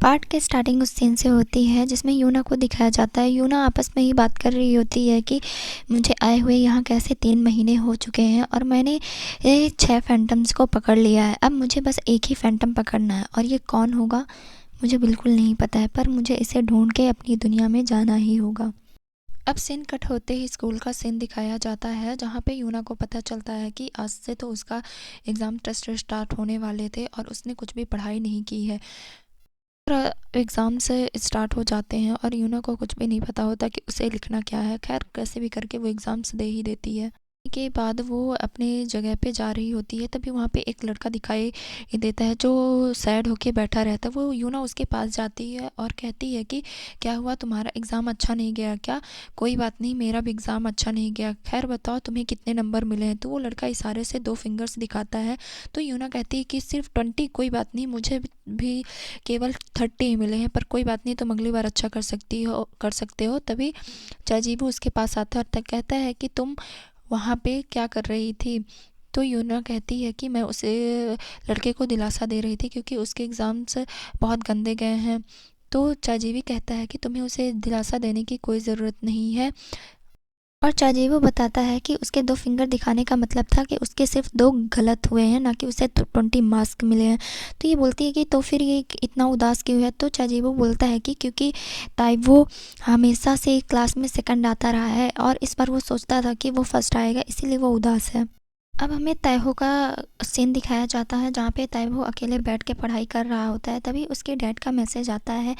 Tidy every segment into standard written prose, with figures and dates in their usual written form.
Part के starting उस scene से होती है जिसमें यूना को दिखाया जाता है। यूना आपस में ही बात कर रही होती है कि मुझे आए हुए यहाँ कैसे 3 महीने हो चुके हैं और मैंने ये 6 फैंटम्स को पकड़ लिया है। अब मुझे बस एक ही फैंटम पकड़ना है और ये कौन होगा मुझे बिल्कुल नहीं पता है, पर मुझे इसे ढूंढ के अपनी दुनिया में जाना ही होगा। अब सीन कट होते ही स्कूल का सीन दिखाया जाता है जहाँ पे यूना को पता चलता है कि आज से तो उसका एग्ज़ाम टेस्ट स्टार्ट होने वाले थे और उसने कुछ भी पढ़ाई नहीं की है। एग्ज़ाम से स्टार्ट हो जाते हैं और यूना को कुछ भी नहीं पता होता कि उसे लिखना क्या है। खैर कैसे भी करके वो एग्ज़ाम्स दे ही देती है। के बाद वो अपने जगह पे जा रही होती है, तभी वहाँ पे एक लड़का दिखाई देता है जो सैड होके बैठा रहता है। वो यूना उसके पास जाती है और कहती है कि क्या हुआ, तुम्हारा एग्ज़ाम अच्छा नहीं गया क्या? कोई बात नहीं, मेरा भी एग्ज़ाम अच्छा नहीं गया। खैर बताओ तुम्हें कितने नंबर मिले हैं? तो वो लड़का इशारे से 2 फिंगर्स दिखाता है। तो यूना कहती है कि सिर्फ 20। कोई बात नहीं, मुझे भी केवल 30 ही मिले हैं, पर कोई बात नहीं, तुम अगली बार अच्छा कर सकते हो। तभी चाजीबू उसके पास आता है और कहता है कि तुम वहाँ पे क्या कर रही थी? तो यूना कहती है कि मैं उसे लड़के को दिलासा दे रही थी क्योंकि उसके एग्ज़ाम्स बहुत गंदे गए हैं। तो चाजीवी कहता है कि तुम्हें उसे दिलासा देने की कोई ज़रूरत नहीं है। और चाजीवो बताता है कि उसके 2 फिंगर दिखाने का मतलब था कि उसके सिर्फ 2 गलत हुए हैं, ना कि उसे 20 मार्क्स मिले हैं। तो ये बोलती है कि तो फिर ये इतना उदास क्यों है? तो चाजीवो बोलता है कि क्योंकि ताइवो हमेशा से क्लास में सेकंड आता रहा है और इस बार वो सोचता था कि वो फर्स्ट आएगा, इसीलिए वो उदास है। अब हमें तैहो का सीन दिखाया जाता है जहाँ पे तैहो अकेले बैठ के पढ़ाई कर रहा होता है। तभी उसके डैड का मैसेज आता है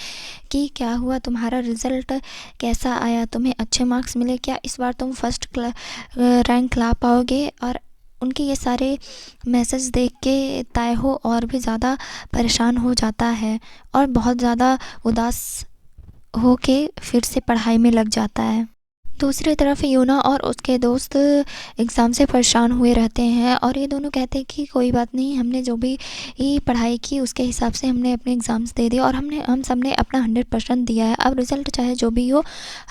कि क्या हुआ, तुम्हारा रिज़ल्ट कैसा आया, तुम्हें अच्छे मार्क्स मिले क्या, इस बार तुम फर्स्ट रैंक ला पाओगे? और उनके ये सारे मैसेज देख के तैहो और भी ज़्यादा परेशान हो जाता है और बहुत ज़्यादा उदास हो के फिर से पढ़ाई में लग जाता है। दूसरी तरफ यूना और उसके दोस्त एग्ज़ाम से परेशान हुए रहते हैं और ये दोनों कहते हैं कि कोई बात नहीं, हमने जो भी पढ़ाई की उसके हिसाब से हमने अपने एग्ज़ाम्स दे दिए और हम सब ने अपना 100% दिया है। अब रिज़ल्ट चाहे जो भी हो,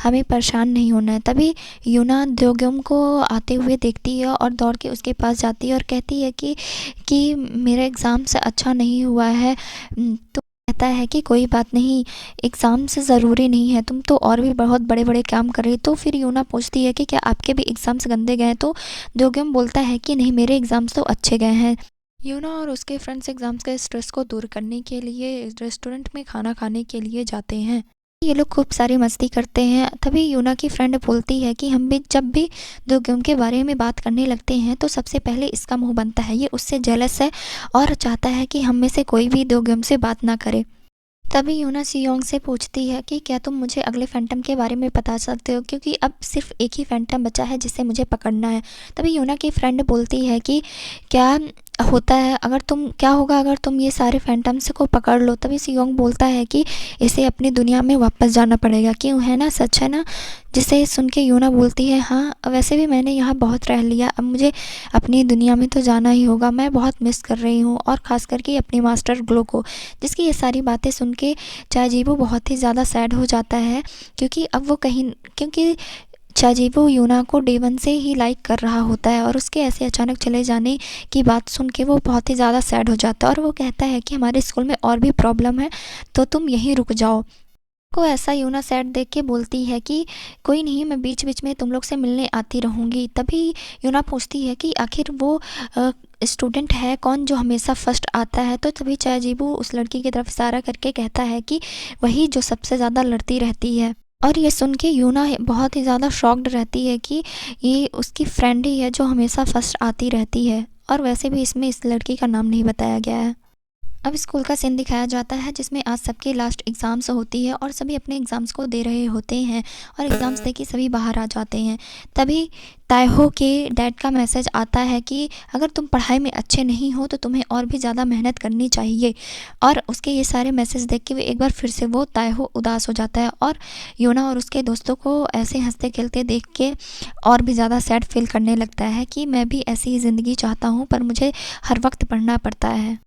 हमें परेशान नहीं होना है। तभी यूना द्योग्यम को आते हुए देखती है और दौड़ के उसके पास जाती है और कहती है कि मेरा एग्ज़ाम्स अच्छा नहीं हुआ है। तो कहता है कि कोई बात नहीं, एग्ज़ाम से ज़रूरी नहीं है, तुम तो और भी बहुत बड़े-बड़े काम कर रही। तो फिर यूना पूछती है कि क्या आपके भी एग्ज़ाम्स गंदे गए हैं? तो दोगेम बोलता है कि नहीं, मेरे एग्ज़ाम्स तो अच्छे गए हैं। यूना और उसके फ्रेंड्स एग्ज़ाम्स के स्ट्रेस को दूर करने के लिए रेस्टोरेंट में खाना खाने के लिए जाते हैं। ये लोग खूब सारी मस्ती करते हैं। तभी यूना की फ्रेंड बोलती है कि हम भी जब भी दोगेम के बारे में बात करने लगते हैं तो सबसे पहले इसका मुँह बनता है। ये उससे जेलस है और चाहता है कि हम में से कोई भी दोगेम से बात ना करे। तभी यूना सियोंग से पूछती है कि क्या तुम मुझे अगले फैंटम के बारे में बता सकते हो, क्योंकि अब सिर्फ एक ही फैंटम बचा है जिसे मुझे पकड़ना है। तभी यूना की फ्रेंड बोलती है कि क्या होता है अगर तुम क्या होगा अगर तुम ये सारे फैंटम्स को पकड़ लो? तभी सियोंग बोलता है कि इसे अपनी दुनिया में वापस जाना पड़ेगा, क्यों, है ना, सच है ना? जिसे सुन के यूना बोलती है हाँ, वैसे भी मैंने यहाँ बहुत रह लिया, अब मुझे अपनी दुनिया में तो जाना ही होगा। मैं बहुत मिस कर रही हूँ और ख़ास करके अपनी मास्टर ग्लो को। जिसकी ये सारी बातें सुन के चाजीबो बहुत ही ज़्यादा सैड हो जाता है क्योंकि अब वो कहीं क्योंकि चाजीबो यूना को डे 1 से ही लाइक कर रहा होता है और उसके ऐसे अचानक चले जाने की बात सुन के वो बहुत ही ज़्यादा सैड हो जाता है और वो कहता है कि हमारे स्कूल में और भी प्रॉब्लम है, तो तुम यहीं रुक जाओ। को ऐसा यूना सैड देख के बोलती है कि कोई नहीं, मैं बीच बीच में तुम लोग से मिलने आती रहूँगी। तभी यूना पूछती है कि आखिर वो स्टूडेंट है कौन जो हमेशा फर्स्ट आता है? तो तभी चाजीबू उस लड़की की तरफ इशारा करके कहता है कि वही जो सबसे ज़्यादा लड़ती रहती है। और ये सुन के यूना बहुत ही ज़्यादा शॉक्ड रहती है कि ये उसकी फ्रेंड ही है जो हमेशा फर्स्ट आती रहती है और वैसे भी इसमें इस लड़की का नाम नहीं बताया गया है। अब स्कूल का सीन दिखाया जाता है जिसमें आज सबकी लास्ट एग्ज़ाम्स होती है और सभी अपने एग्ज़ाम्स को दे रहे होते हैं और एग्ज़ाम्स दे के सभी बाहर आ जाते हैं। तभी ताइहो के डैड का मैसेज आता है कि अगर तुम पढ़ाई में अच्छे नहीं हो तो तुम्हें और भी ज़्यादा मेहनत करनी चाहिए। और उसके ये सारे मैसेज देख के एक बार फिर से वो ताइहो उदास हो जाता है और यूना और उसके दोस्तों को ऐसे हंसते खेलते देख के और भी ज़्यादा सैड फील करने लगता है कि मैं भी ऐसी ही ज़िंदगी चाहता हूँ, पर मुझे हर वक्त पढ़ना पड़ता है।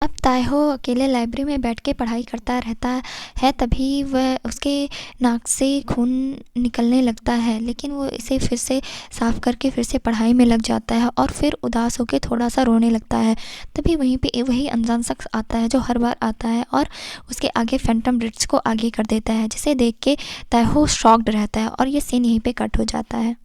अब ताइहो अकेले लाइब्रेरी में बैठ के पढ़ाई करता रहता है, तभी वह उसके नाक से खून निकलने लगता है, लेकिन वो इसे फिर से साफ़ करके फिर से पढ़ाई में लग जाता है और फिर उदास होकर थोड़ा-सा रोने लगता है। तभी वहीं पे वही अनजान शख्स आता है जो हर बार आता है और उसके आगे फैंटम ब्रिड्ज को आगे कर देता है, जिसे देख के ताइहो शॉक्ड रहता है और ये सीन यहीं पे कट हो जाता है।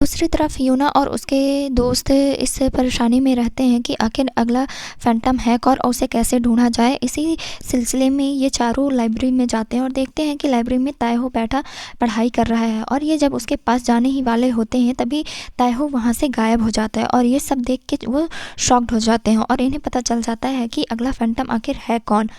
दूसरी तरफ यूना और उसके दोस्त इस परेशानी में रहते हैं कि आखिर अगला फैंटम है कौन और उसे कैसे ढूंढा जाए। इसी सिलसिले में ये चारों लाइब्रेरी में जाते हैं और देखते हैं कि लाइब्रेरी में ताइहो बैठा पढ़ाई कर रहा है, और ये जब उसके पास जाने ही वाले होते हैं तभी ताइहो वहाँ से गायब हो जाता है, और ये सब देख के वो शॉक्ड हो जाते हैं और इन्हें पता चल जाता है कि अगला फैंटम आखिर है कौन।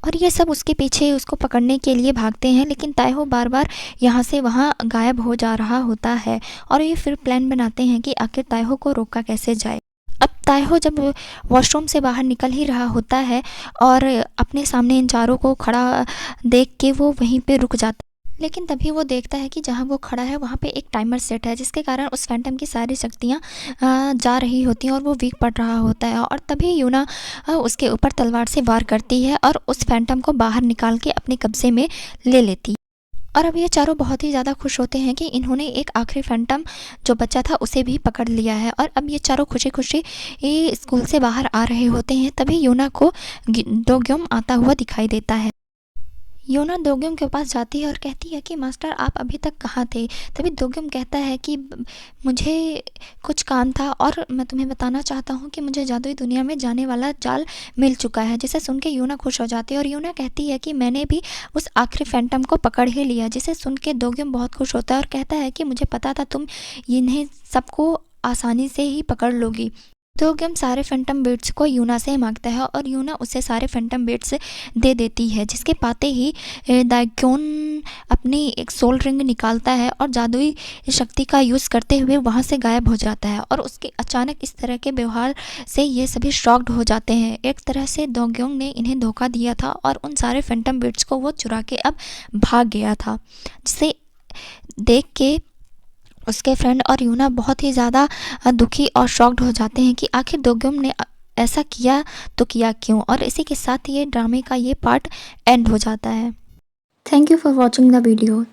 और ये सब उसके पीछे उसको पकड़ने के लिए भागते हैं, लेकिन ताइहो बार बार यहाँ से वहाँ गायब हो जा रहा होता है, और ये फिर प्लान बनाते हैं कि आखिर ताइहो को रोका कैसे जाए। अब ताइहो जब वॉशरूम से बाहर निकल ही रहा होता है और अपने सामने इन चारों को खड़ा देख के वो वहीं पे रुक जाता है, लेकिन तभी वो देखता है कि जहाँ वो खड़ा है वहाँ पे एक टाइमर सेट है, जिसके कारण उस फैंटम की सारी शक्तियाँ जा रही होती हैं और वो वीक पड़ रहा होता है, और तभी यूना उसके ऊपर तलवार से वार करती है और उस फैंटम को बाहर निकाल के अपने कब्जे में ले लेती है। और अब ये चारों बहुत ही ज़्यादा खुश होते हैं कि इन्होंने एक आखिरी फैंटम जो बच्चा था उसे भी पकड़ लिया है, और अब ये चारों खुशी खुशी स्कूल से बाहर आ रहे होते हैं। तभी यूना को दोग्योम आता हुआ दिखाई देता है। योना दोग्योम के पास जाती है और कहती है कि मास्टर आप अभी तक कहाँ थे। तभी दोग्योम कहता है कि मुझे कुछ काम था और मैं तुम्हें बताना चाहता हूँ कि मुझे जादुई दुनिया में जाने वाला जाल मिल चुका है। जिसे सुन के योना खुश हो जाती है और योना कहती है कि मैंने भी उस आखिरी फैंटम को पकड़ ही लिया। जिसे सुन के दोग्योम बहुत खुश होता है और कहता है कि मुझे पता था तुम इन्हें सबको आसानी से ही पकड़ लोगी। दोग्योम सारे फैंटम बिट्स को यूना से मांगता है और यूना उसे सारे फैंटम बिट्स दे देती है, जिसके पाते ही दाइक्योन अपनी एक सोल रिंग निकालता है और जादुई शक्ति का यूज़ करते हुए वहाँ से गायब हो जाता है। और उसके अचानक इस तरह के व्यवहार से ये सभी शॉक्ड हो जाते हैं। एक तरह से दोग्योम ने इन्हें धोखा दिया था और उन सारे फैंटम बिट्स को वो चुरा के अब भाग गया था, जिसे देख के उसके फ्रेंड और यूना बहुत ही ज़्यादा दुखी और शॉक्ड हो जाते हैं कि आखिर दोग्योम ने ऐसा किया तो किया क्यों। और इसी के साथ ये ड्रामे का ये पार्ट एंड हो जाता है। Thank you for watching the video.